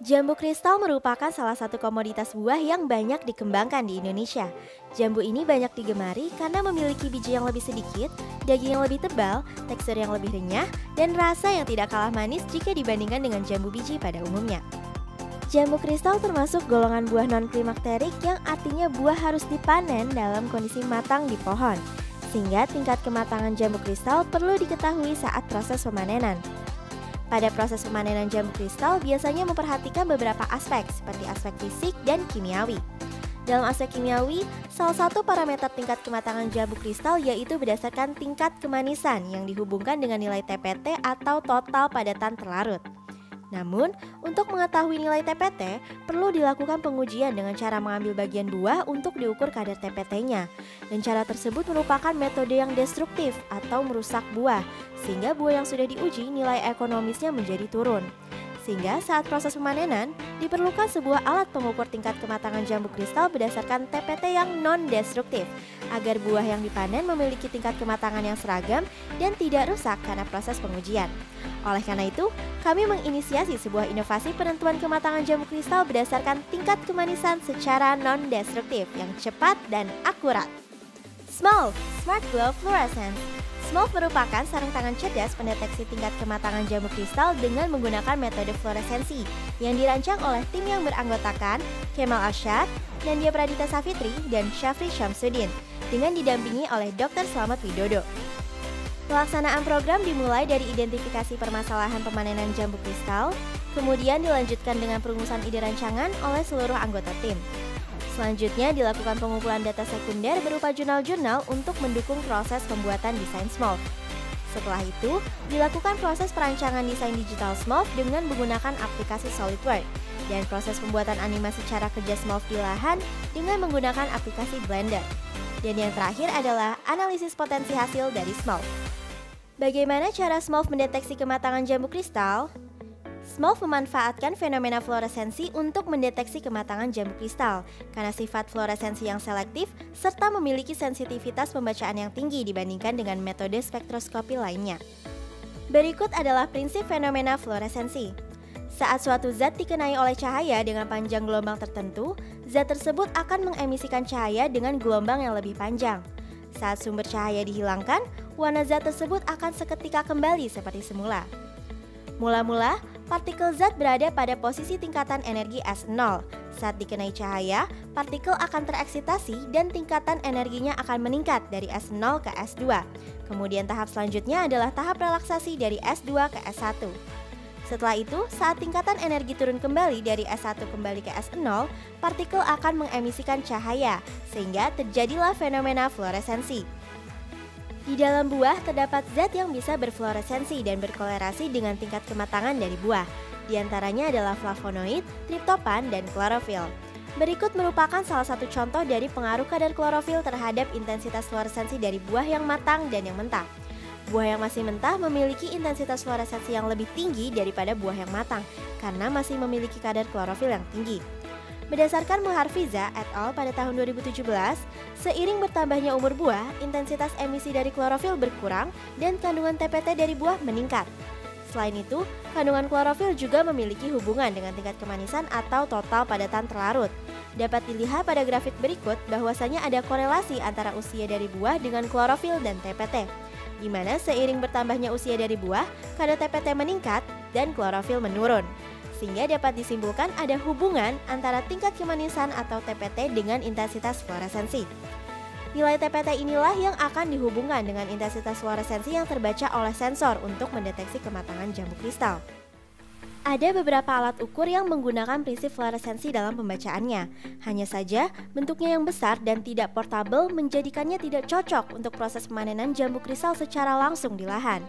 Jambu kristal merupakan salah satu komoditas buah yang banyak dikembangkan di Indonesia. Jambu ini banyak digemari karena memiliki biji yang lebih sedikit, daging yang lebih tebal, tekstur yang lebih renyah, dan rasa yang tidak kalah manis jika dibandingkan dengan jambu biji pada umumnya. Jambu kristal termasuk golongan buah non-klimakterik yang artinya buah harus dipanen dalam kondisi matang di pohon. Sehingga tingkat kematangan jambu kristal perlu diketahui saat proses pemanenan. Pada proses pemanenan jambu kristal biasanya memperhatikan beberapa aspek seperti aspek fisik dan kimiawi. Dalam aspek kimiawi, salah satu parameter tingkat kematangan jambu kristal yaitu berdasarkan tingkat kemanisan yang dihubungkan dengan nilai TPT atau total padatan terlarut. Namun, untuk mengetahui nilai TPT, perlu dilakukan pengujian dengan cara mengambil bagian buah untuk diukur kadar TPT-nya. Dan cara tersebut merupakan metode yang destruktif atau merusak buah, sehingga buah yang sudah diuji nilai ekonomisnya menjadi turun. Sehingga saat proses pemanenan, diperlukan sebuah alat pengukur tingkat kematangan jambu kristal berdasarkan TPT yang non-destruktif, agar buah yang dipanen memiliki tingkat kematangan yang seragam dan tidak rusak karena proses pengujian. Oleh karena itu, kami menginisiasi sebuah inovasi penentuan kematangan jambu kristal berdasarkan tingkat kemanisan secara non-destruktif yang cepat dan akurat. Smolv Smart Glow Fluorescence. Smolv merupakan sarung tangan cerdas pendeteksi tingkat kematangan jambu kristal dengan menggunakan metode fluoresensi yang dirancang oleh tim yang beranggotakan Kemal Arsyad, Nandia Pradita Safitri, dan Syafri Syamsuddin dengan didampingi oleh Dr. Slamet Widodo. Pelaksanaan program dimulai dari identifikasi permasalahan pemanenan jambu kristal, kemudian dilanjutkan dengan perumusan ide rancangan oleh seluruh anggota tim. Selanjutnya dilakukan pengumpulan data sekunder berupa jurnal-jurnal untuk mendukung proses pembuatan desain Smolv. Setelah itu, dilakukan proses perancangan desain digital Smolv dengan menggunakan aplikasi SolidWorks dan proses pembuatan animasi cara kerja Smolv di lahan dengan menggunakan aplikasi Blender. Dan yang terakhir adalah analisis potensi hasil dari Smolv. Bagaimana cara Smolv mendeteksi kematangan jambu kristal? Smolv memanfaatkan fenomena fluoresensi untuk mendeteksi kematangan jambu kristal karena sifat fluoresensi yang selektif serta memiliki sensitivitas pembacaan yang tinggi dibandingkan dengan metode spektroskopi lainnya. Berikut adalah prinsip fenomena fluoresensi. Saat suatu zat dikenai oleh cahaya dengan panjang gelombang tertentu, zat tersebut akan mengemisikan cahaya dengan gelombang yang lebih panjang. Saat sumber cahaya dihilangkan, warna zat tersebut akan seketika kembali seperti semula. Mula-mula, partikel zat berada pada posisi tingkatan energi S0. Saat dikenai cahaya, partikel akan tereksitasi dan tingkatan energinya akan meningkat dari S0 ke S2. Kemudian tahap selanjutnya adalah tahap relaksasi dari S2 ke S1. Setelah itu, saat tingkatan energi turun kembali dari S1 kembali ke S0, partikel akan mengemisikan cahaya, sehingga terjadilah fenomena fluoresensi. Di dalam buah terdapat zat yang bisa berfluoresensi dan berkolerasi dengan tingkat kematangan dari buah. Di antaranya adalah flavonoid, triptopan, dan klorofil. Berikut merupakan salah satu contoh dari pengaruh kadar klorofil terhadap intensitas fluoresensi dari buah yang matang dan yang mentah. Buah yang masih mentah memiliki intensitas fluoresensi yang lebih tinggi daripada buah yang matang karena masih memiliki kadar klorofil yang tinggi. Berdasarkan Muharfiza et al. Pada tahun 2017, seiring bertambahnya umur buah, intensitas emisi dari klorofil berkurang dan kandungan TPT dari buah meningkat. Selain itu, kandungan klorofil juga memiliki hubungan dengan tingkat kemanisan atau total padatan terlarut. Dapat dilihat pada grafik berikut bahwasanya ada korelasi antara usia dari buah dengan klorofil dan TPT, di mana seiring bertambahnya usia dari buah, kadar TPT meningkat dan klorofil menurun. Sehingga dapat disimpulkan ada hubungan antara tingkat kemanisan atau TPT dengan intensitas fluoresensi. Nilai TPT inilah yang akan dihubungkan dengan intensitas fluoresensi yang terbaca oleh sensor untuk mendeteksi kematangan jambu kristal. Ada beberapa alat ukur yang menggunakan prinsip fluoresensi dalam pembacaannya. Hanya saja, bentuknya yang besar dan tidak portable menjadikannya tidak cocok untuk proses pemanenan jambu kristal secara langsung di lahan.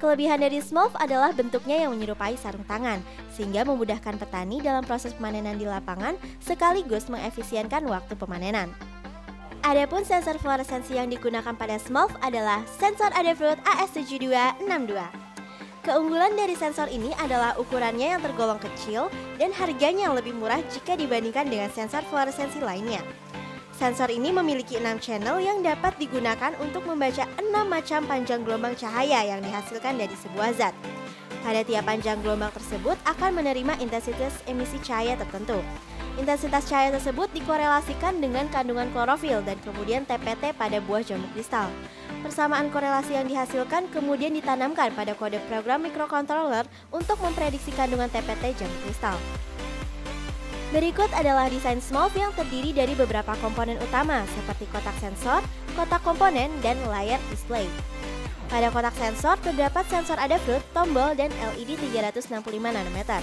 Kelebihan dari Smolv adalah bentuknya yang menyerupai sarung tangan, sehingga memudahkan petani dalam proses pemanenan di lapangan sekaligus mengefisienkan waktu pemanenan. Adapun sensor fluoresensi yang digunakan pada Smolv adalah sensor Adafruit AS7262. Keunggulan dari sensor ini adalah ukurannya yang tergolong kecil dan harganya yang lebih murah jika dibandingkan dengan sensor fluoresensi lainnya. Sensor ini memiliki 6 channel yang dapat digunakan untuk membaca 6 macam panjang gelombang cahaya yang dihasilkan dari sebuah zat. Pada tiap panjang gelombang tersebut akan menerima intensitas emisi cahaya tertentu. Intensitas cahaya tersebut dikorelasikan dengan kandungan klorofil dan kemudian TPT pada buah jambu kristal. Persamaan korelasi yang dihasilkan kemudian ditanamkan pada kode program microcontroller untuk memprediksi kandungan TPT jambu kristal. Berikut adalah desain SMOLV yang terdiri dari beberapa komponen utama seperti kotak sensor, kotak komponen, dan layar display. Pada kotak sensor terdapat sensor adafruit, tombol, dan LED 365 nanometer.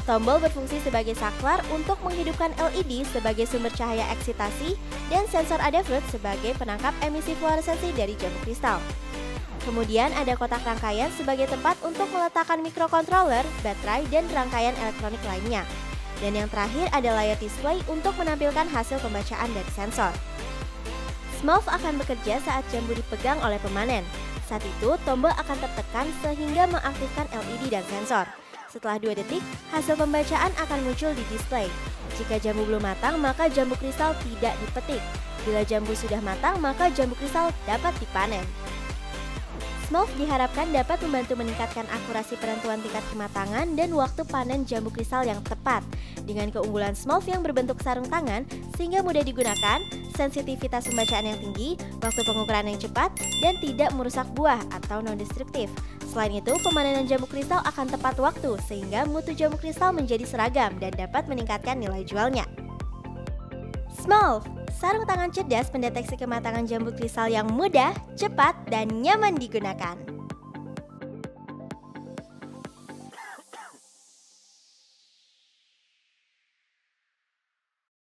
Tombol berfungsi sebagai saklar untuk menghidupkan LED sebagai sumber cahaya eksitasi dan sensor adafruit sebagai penangkap emisi fluoresensi dari jambu kristal. Kemudian ada kotak rangkaian sebagai tempat untuk meletakkan microcontroller, baterai, dan rangkaian elektronik lainnya. Dan yang terakhir ada layar display untuk menampilkan hasil pembacaan dari sensor. SMOLV akan bekerja saat jambu dipegang oleh pemanen. Saat itu, tombol akan tertekan sehingga mengaktifkan LED dan sensor. Setelah 2 detik, hasil pembacaan akan muncul di display. Jika jambu belum matang, maka jambu kristal tidak dipetik. Bila jambu sudah matang, maka jambu kristal dapat dipanen. SMOLV diharapkan dapat membantu meningkatkan akurasi penentuan tingkat kematangan dan waktu panen jambu kristal yang tepat. Dengan keunggulan SMOLV yang berbentuk sarung tangan, sehingga mudah digunakan, sensitivitas pembacaan yang tinggi, waktu pengukuran yang cepat, dan tidak merusak buah atau non-destruktif. Selain itu, pemanenan jambu kristal akan tepat waktu, sehingga mutu jambu kristal menjadi seragam dan dapat meningkatkan nilai jualnya. SMOLV, sarung tangan cerdas pendeteksi kematangan jambu kristal yang mudah, cepat, dan nyaman digunakan.